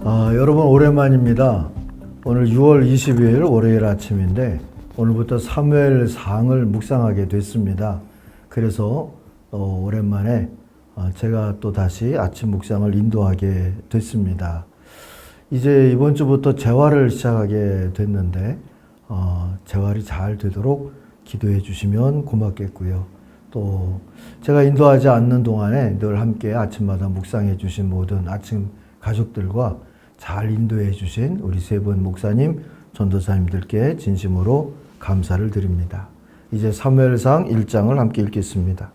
여러분 오랜만입니다. 오늘 6월 22일 월요일 아침인데 오늘부터 사무엘상을 묵상하게 됐습니다. 그래서 오랜만에 제가 또 다시 아침 묵상을 인도하게 됐습니다. 이제 이번 주부터 재활을 시작하게 됐는데 재활이 잘 되도록 기도해 주시면 고맙겠고요. 또 제가 인도하지 않는 동안에 늘 함께 아침마다 묵상해 주신 모든 아침 가족들과 잘 인도해 주신 우리 세 분 목사님, 전도사님들께 진심으로 감사를 드립니다. 이제 사무엘상 1장을 함께 읽겠습니다.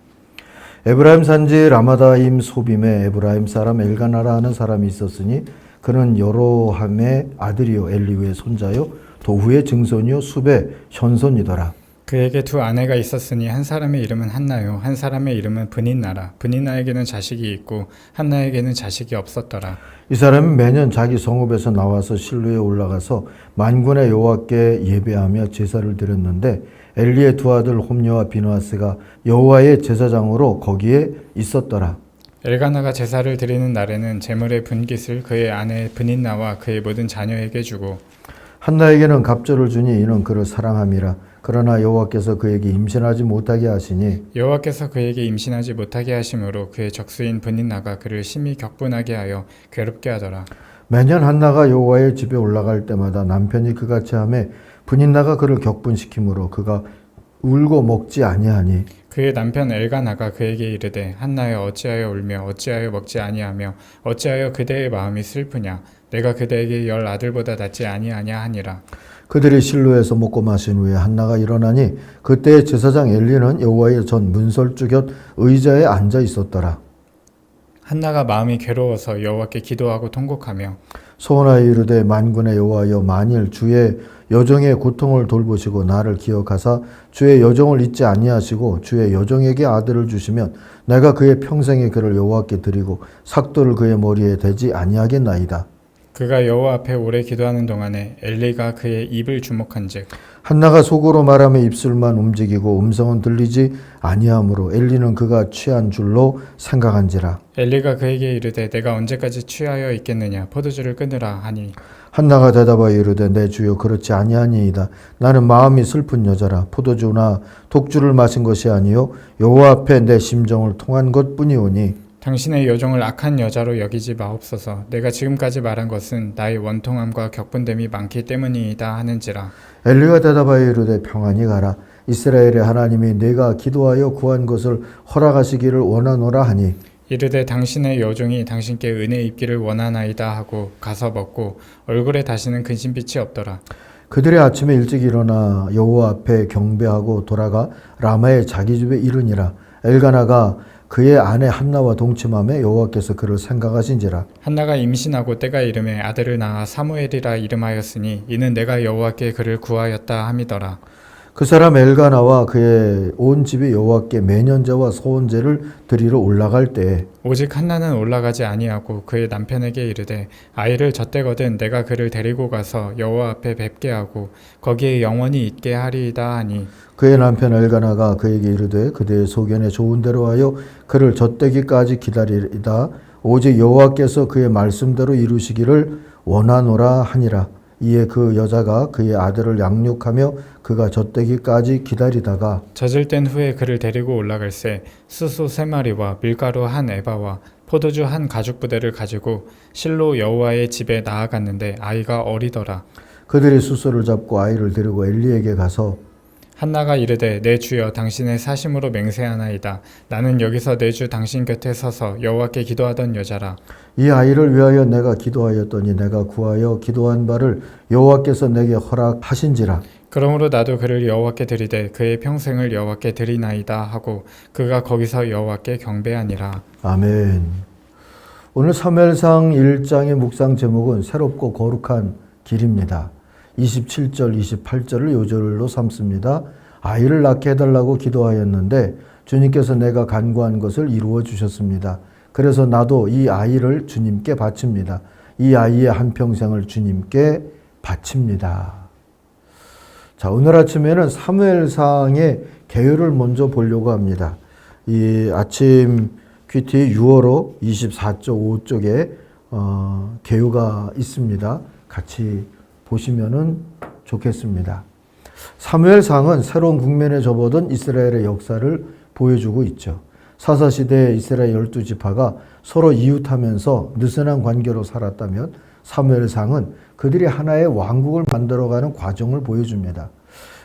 에브라임 산지 라마다임 소빔에 에브라임 사람 엘가나라 하는 사람이 있었으니 그는 여로함의 아들이요 엘리후의 손자요 도후의 증손이요 숲의 현손이더라. 그에게 두 아내가 있었으니 한 사람의 이름은 한나요 한 사람의 이름은 브닛나라. 브닛나에게는 자식이 있고 한나에게는 자식이 없었더라. 이 사람은 매년 자기 성읍에서 나와서 실로에 올라가서 만군의 여호와께 예배하며 제사를 드렸는데 엘리의 두 아들 홈녀와 비느하스가 여호와의 제사장으로 거기에 있었더라. 엘가나가 제사를 드리는 날에는 제물의 분깃을 그의 아내 브닛나와 그의 모든 자녀에게 주고 한나에게는 갑절을 주니 이는 그를 사랑함이라. 그러나 여호와께서 그에게 임신하지 못하게 하시니 여호와께서 그에게 임신하지 못하게 하심으로 그의 적수인 브닛나가 그를 심히 격분하게 하여 괴롭게 하더라. 매년 한나가 여호와의 집에 올라갈 때마다 남편이 그같이 하매 브닛나가 그를 격분시키므로 그가 울고 먹지 아니하니 그의 남편 엘가나가 그에게 이르되 한나여 어찌하여 울며 어찌하여 먹지 아니하며 어찌하여 그대의 마음이 슬프냐 내가 그대에게 10 아들보다 낫지 아니하냐 하니라. 그들이 실로에서 먹고 마신 후에 한나가 일어나니 그때의 제사장 엘리는 여호와의 전 문설주 곁 의자에 앉아 있었더라. 한나가 마음이 괴로워서 여호와께 기도하고 통곡하며 소원하여 이르되 만군의 여호와여 만일 주의 여종의 고통을 돌보시고 나를 기억하사 주의 여종을 잊지 아니하시고 주의 여종에게 아들을 주시면 내가 그의 평생에 그를 여호와께 드리고 삭도를 그의 머리에 대지 아니하겠나이다. 그가 여호와 앞에 오래 기도하는 동안에 엘리가 그의 입을 주목한즉 한나가 속으로 말하며 입술만 움직이고 음성은 들리지 아니하므로 엘리는 그가 취한 줄로 생각한지라. 엘리가 그에게 이르되 내가 언제까지 취하여 있겠느냐 포도주를 끊으라 하니 한나가 대답하여 이르되 내 주여 그렇지 아니하니이다. 나는 마음이 슬픈 여자라 포도주나 독주를 마신 것이 아니요 여호와 앞에 내 심정을 통한 것뿐이오니 당신의 여종을 악한 여자로 여기지 마옵소서. 내가 지금까지 말한 것은 나의 원통함과 격분됨이 많기 때문이다 하는지라. 엘리가 대답하여 이르되 평안히 가라. 이스라엘의 하나님이 내가 기도하여 구한 것을 허락하시기를 원하노라 하니 이르되 당신의 여종이 당신께 은혜 입기를 원하나이다 하고 가서 먹고 얼굴에 다시는 근심빛이 없더라. 그들이 아침에 일찍 일어나 여호와 앞에 경배하고 돌아가 라마의 자기 집에 이르니라. 엘가나가 그의 아내 한나와 동침하며 여호와께서 그를 생각하신지라. 한나가 임신하고 때가 이름에 아들을 낳아 사무엘이라 이름하였으니 이는 내가 여호와께 그를 구하였다 함이더라. 그 사람 엘가나와 그의 온 집이 여호와께 매년제와 소원제를 드리러 올라갈 때에 오직 한나는 올라가지 아니하고 그의 남편에게 이르되 아이를 젖대거든 내가 그를 데리고 가서 여호와 앞에 뵙게 하고 거기에 영원히 있게 하리이다 하니 그의 남편 엘가나가 그에게 이르되 그대의 소견에 좋은 대로 하여 그를 젖대기까지 기다리리다. 오직 여호와께서 그의 말씀대로 이루시기를 원하노라 하니라. 이에 그 여자가 그의 아들을 양육하며 그가 젖대기까지 기다리다가 젖을 뗀 후에 그를 데리고 올라갈새 수소 3마리와 밀가루 1에바와 포도주 1가죽부대를 가지고 실로 여호와의 집에 나아갔는데 아이가 어리더라. 그들이 수소를 잡고 아이를 데리고 엘리에게 가서 한나가 이르되 내 주여 당신의 사심으로 맹세하나이다. 나는 여기서 내 주 당신 곁에 서서 여호와께 기도하던 여자라. 이 아이를 위하여 내가 기도하였더니 내가 구하여 기도한 바를 여호와께서 내게 허락하신지라. 그러므로 나도 그를 여호와께 드리되 그의 평생을 여호와께 드리나이다 하고 그가 거기서 여호와께 경배하니라. 아멘. 오늘 사무엘상 1장의 묵상 제목은 새롭고 거룩한 길입니다. 27절, 28절을 요절로 삼습니다. 아이를 낳게 해달라고 기도하였는데 주님께서 내가 간구한 것을 이루어 주셨습니다. 그래서 나도 이 아이를 주님께 바칩니다. 이 아이의 한평생을 주님께 바칩니다. 자, 오늘 아침에는 사무엘상의 개요를 먼저 보려고 합니다. 이 아침 큐티 6월호 24.5쪽에 계유가 있습니다. 같이 보시면은 좋겠습니다. 사무엘상은 새로운 국면에 접어든 이스라엘의 역사를 보여주고 있죠. 사사시대의 이스라엘 12지파가 서로 이웃하면서 느슨한 관계로 살았다면 사무엘상은 그들이 하나의 왕국을 만들어가는 과정을 보여줍니다.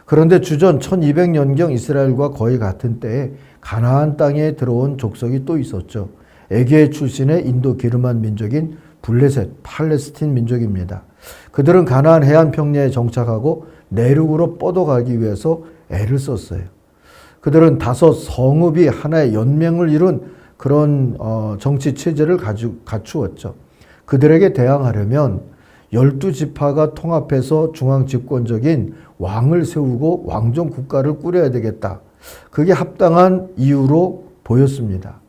그런데 주전 1200년경 이스라엘과 거의 같은 때에 가나안 땅에 들어온 족속이 또 있었죠. 에게 출신의 인도 기르만 민족인 블레셋, 팔레스틴 민족입니다. 그들은 가나안 해안 평야에 정착하고 내륙으로 뻗어가기 위해서 애를 썼어요. 그들은 5 성읍이 하나의 연맹을 이룬 그런 정치 체제를 갖추었죠. 그들에게 대항하려면 12지파가 통합해서 중앙 집권적인 왕을 세우고 왕정 국가를 꾸려야 되겠다. 그게 합당한 이유로 보였습니다.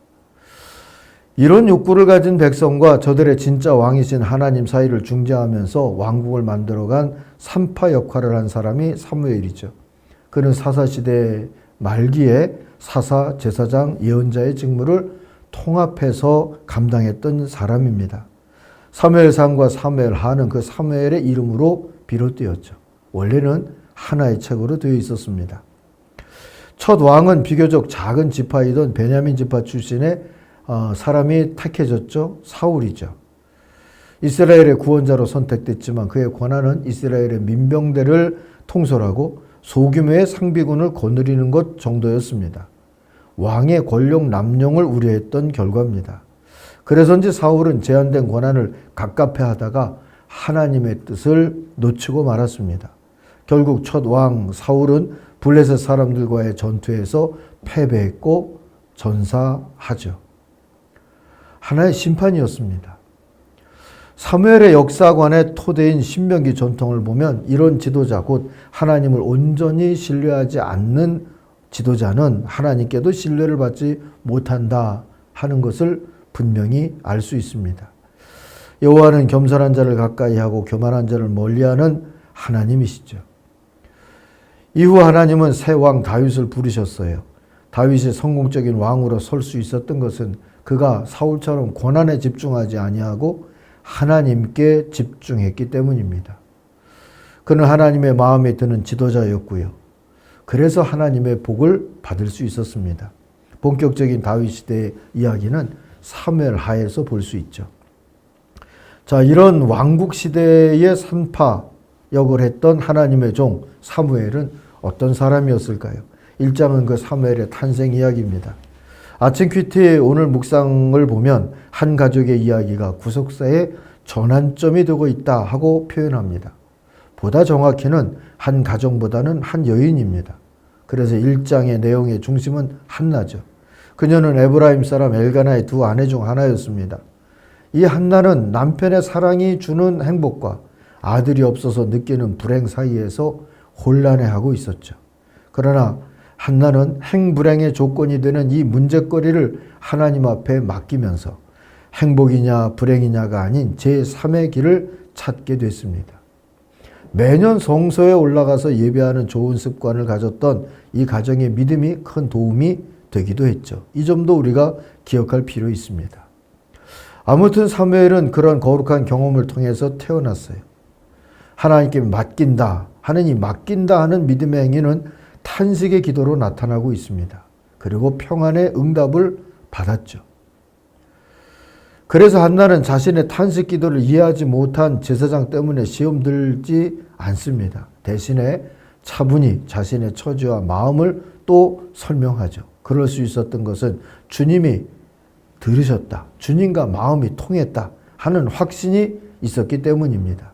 이런 욕구를 가진 백성과 저들의 진짜 왕이신 하나님 사이를 중재하면서 왕국을 만들어간 산파 역할을 한 사람이 사무엘이죠. 그는 사사시대 말기에 사사, 제사장, 예언자의 직무를 통합해서 감당했던 사람입니다. 사무엘상과 사무엘하는 그 사무엘의 이름으로 비롯되었죠. 원래는 하나의 책으로 되어 있었습니다. 첫 왕은 비교적 작은 지파이던 베냐민 지파 출신의 사람이 택해졌죠. 사울이죠. 이스라엘의 구원자로 선택됐지만 그의 권한은 이스라엘의 민병대를 통솔하고 소규모의 상비군을 거느리는 것 정도였습니다. 왕의 권력 남용을 우려했던 결과입니다. 그래서인지 사울은 제한된 권한을 갑갑해하다가 하나님의 뜻을 놓치고 말았습니다. 결국 첫 왕 사울은 블레셋 사람들과의 전투에서 패배했고 전사하죠. 하나의 심판이었습니다. 사무엘의 역사관의 토대인 신명기 전통을 보면 이런 지도자, 곧 하나님을 온전히 신뢰하지 않는 지도자는 하나님께도 신뢰를 받지 못한다 하는 것을 분명히 알 수 있습니다. 여호와는 겸손한 자를 가까이 하고 교만한 자를 멀리하는 하나님이시죠. 이후 하나님은 새 왕 다윗을 부르셨어요. 다윗이 성공적인 왕으로 설 수 있었던 것은 그가 사울처럼 권한에 집중하지 아니하고 하나님께 집중했기 때문입니다. 그는 하나님의 마음에 드는 지도자였고요. 그래서 하나님의 복을 받을 수 있었습니다. 본격적인 다윗 시대의 이야기는 사무엘하에서 볼 수 있죠. 자, 이런 왕국 시대의 산파 역을 했던 하나님의 종 사무엘은 어떤 사람이었을까요? 1장은 그 사무엘의 탄생 이야기입니다. 아침 큐티의 오늘 묵상을 보면 한 가족의 이야기가 구속사의 전환점이 되고 있다 하고 표현합니다. 보다 정확히는 한 가정보다는 한 여인입니다. 그래서 1장의 내용의 중심은 한나죠. 그녀는 에브라임 사람 엘가나의 2 아내 중 하나였습니다. 이 한나는 남편의 사랑이 주는 행복과 아들이 없어서 느끼는 불행 사이에서 혼란해하고 있었죠. 그러나 한나는 행불행의 조건이 되는 이 문제거리를 하나님 앞에 맡기면서 행복이냐 불행이냐가 아닌 제3의 길을 찾게 됐습니다. 매년 성소에 올라가서 예배하는 좋은 습관을 가졌던 이 가정의 믿음이 큰 도움이 되기도 했죠. 이 점도 우리가 기억할 필요 있습니다. 아무튼 사무엘은 그런 거룩한 경험을 통해서 태어났어요. 하나님께 맡긴다 하는 이 맡긴다 하는 믿음의 행위는 탄식의 기도로 나타나고 있습니다. 그리고 평안의 응답을 받았죠. 그래서 한나는 자신의 탄식 기도를 이해하지 못한 제사장 때문에 시험 들지 않습니다. 대신에 차분히 자신의 처지와 마음을 또 설명하죠. 그럴 수 있었던 것은 주님이 들으셨다. 주님과 마음이 통했다 하는 확신이 있었기 때문입니다.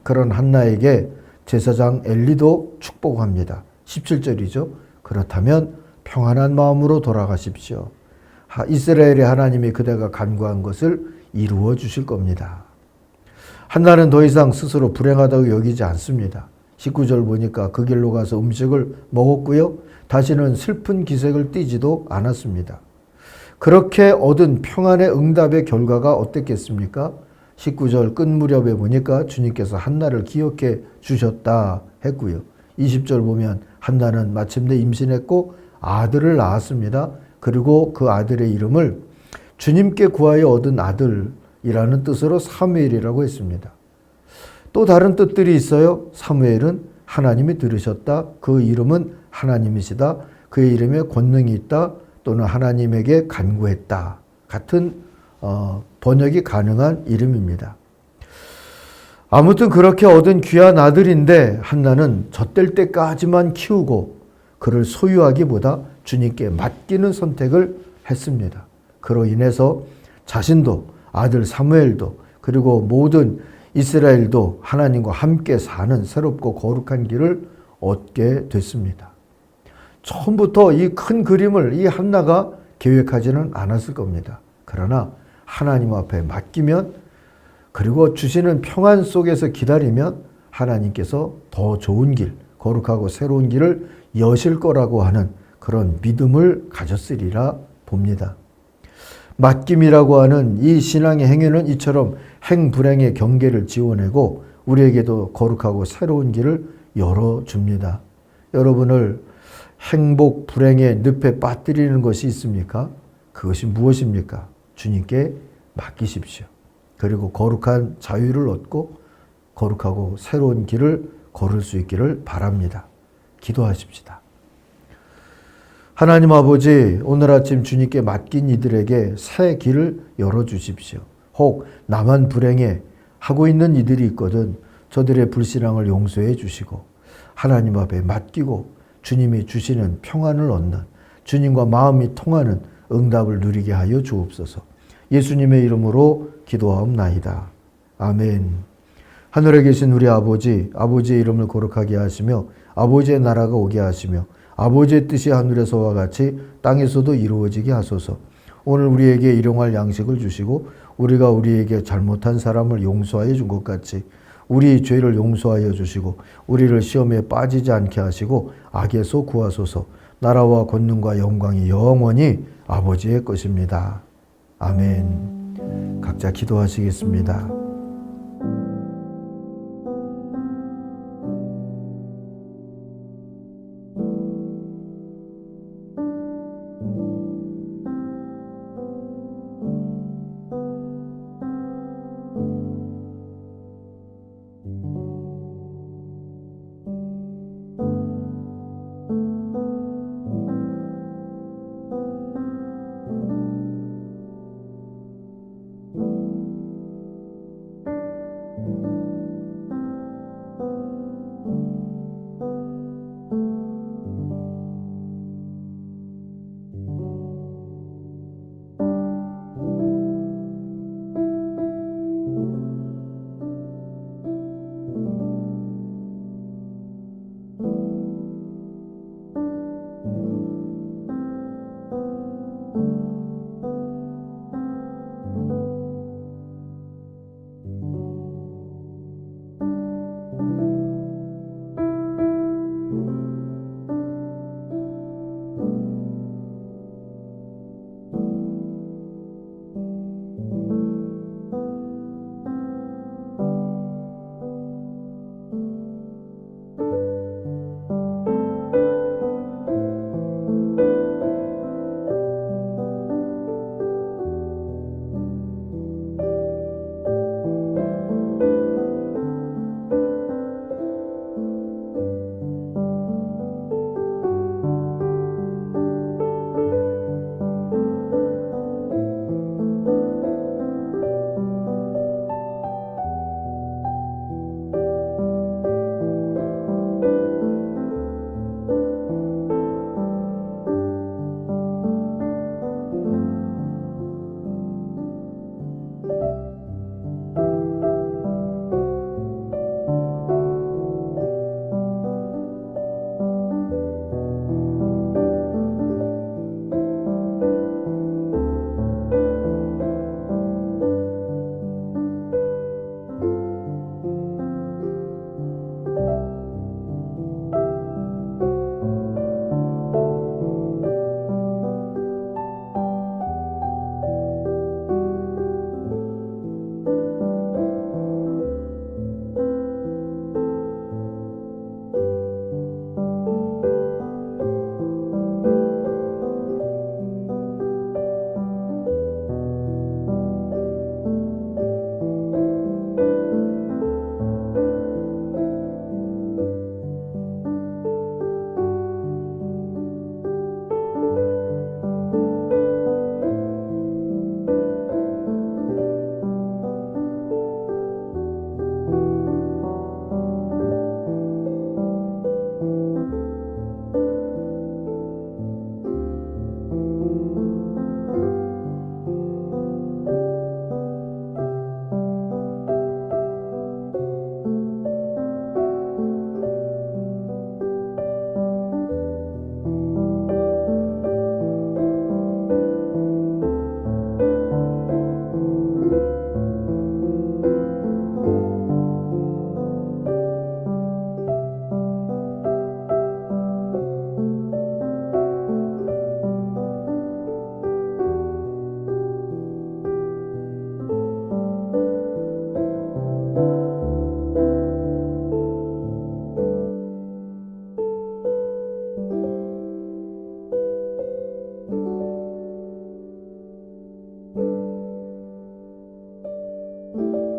그런 한나에게 제사장 엘리도 축복합니다. 17절이죠. 그렇다면 평안한 마음으로 돌아가십시오. 이스라엘의 하나님이 그대가 간구한 것을 이루어 주실 겁니다. 한나는 더 이상 스스로 불행하다고 여기지 않습니다. 19절 보니까 그 길로 가서 음식을 먹었고요. 다시는 슬픈 기색을 띠지도 않았습니다. 그렇게 얻은 평안의 응답의 결과가 어땠겠습니까? 19절 끝 무렵에 보니까 주님께서 한나를 기억해 주셨다 했고요. 20절 보면 한나는 마침내 임신했고 아들을 낳았습니다. 그리고 그 아들의 이름을 주님께 구하여 얻은 아들 이라는 뜻으로 사무엘이라고 했습니다. 또 다른 뜻들이 있어요. 사무엘은 하나님이 들으셨다. 그 이름은 하나님이시다. 그의 이름에 권능이 있다. 또는 하나님에게 간구했다. 같은 번역이 가능한 이름입니다. 아무튼 그렇게 얻은 귀한 아들인데 한나는 젖될 때까지만 키우고 그를 소유하기보다 주님께 맡기는 선택을 했습니다. 그로 인해서 자신도 아들 사무엘도 그리고 모든 이스라엘도 하나님과 함께 사는 새롭고 거룩한 길을 얻게 됐습니다. 처음부터 이 큰 그림을 이 한나가 계획하지는 않았을 겁니다. 그러나 하나님 앞에 맡기면 그리고 주시는 평안 속에서 기다리면 하나님께서 더 좋은 길, 거룩하고 새로운 길을 여실 거라고 하는 그런 믿음을 가졌으리라 봅니다. 맡김이라고 하는 이 신앙의 행위는 이처럼 행불행의 경계를 지워내고 우리에게도 거룩하고 새로운 길을 열어줍니다. 여러분을 행복, 불행의 늪에 빠뜨리는 것이 있습니까? 그것이 무엇입니까? 주님께 맡기십시오. 그리고 거룩한 자유를 얻고 거룩하고 새로운 길을 걸을 수 있기를 바랍니다. 기도하십시다. 하나님 아버지, 오늘 아침 주님께 맡긴 이들에게 새 길을 열어주십시오. 혹 나만 불행해 하고 있는 이들이 있거든 저들의 불신앙을 용서해 주시고 하나님 앞에 맡기고 주님이 주시는 평안을 얻는 주님과 마음이 통하는 응답을 누리게 하여 주옵소서. 예수님의 이름으로 기도하옵나이다. 아멘. 하늘에 계신 우리 아버지, 아버지의 이름을 거룩하게 하시며 아버지의 나라가 오게 하시며 아버지의 뜻이 하늘에서와 같이 땅에서도 이루어지게 하소서. 오늘 우리에게 일용할 양식을 주시고 우리가 우리에게 잘못한 사람을 용서하여 준 것 같이 우리 죄를 용서하여 주시고 우리를 시험에 빠지지 않게 하시고 악에서 구하소서. 나라와 권능과 영광이 영원히 아버지의 것입니다. 아멘. 각자 기도하시겠습니다. 네.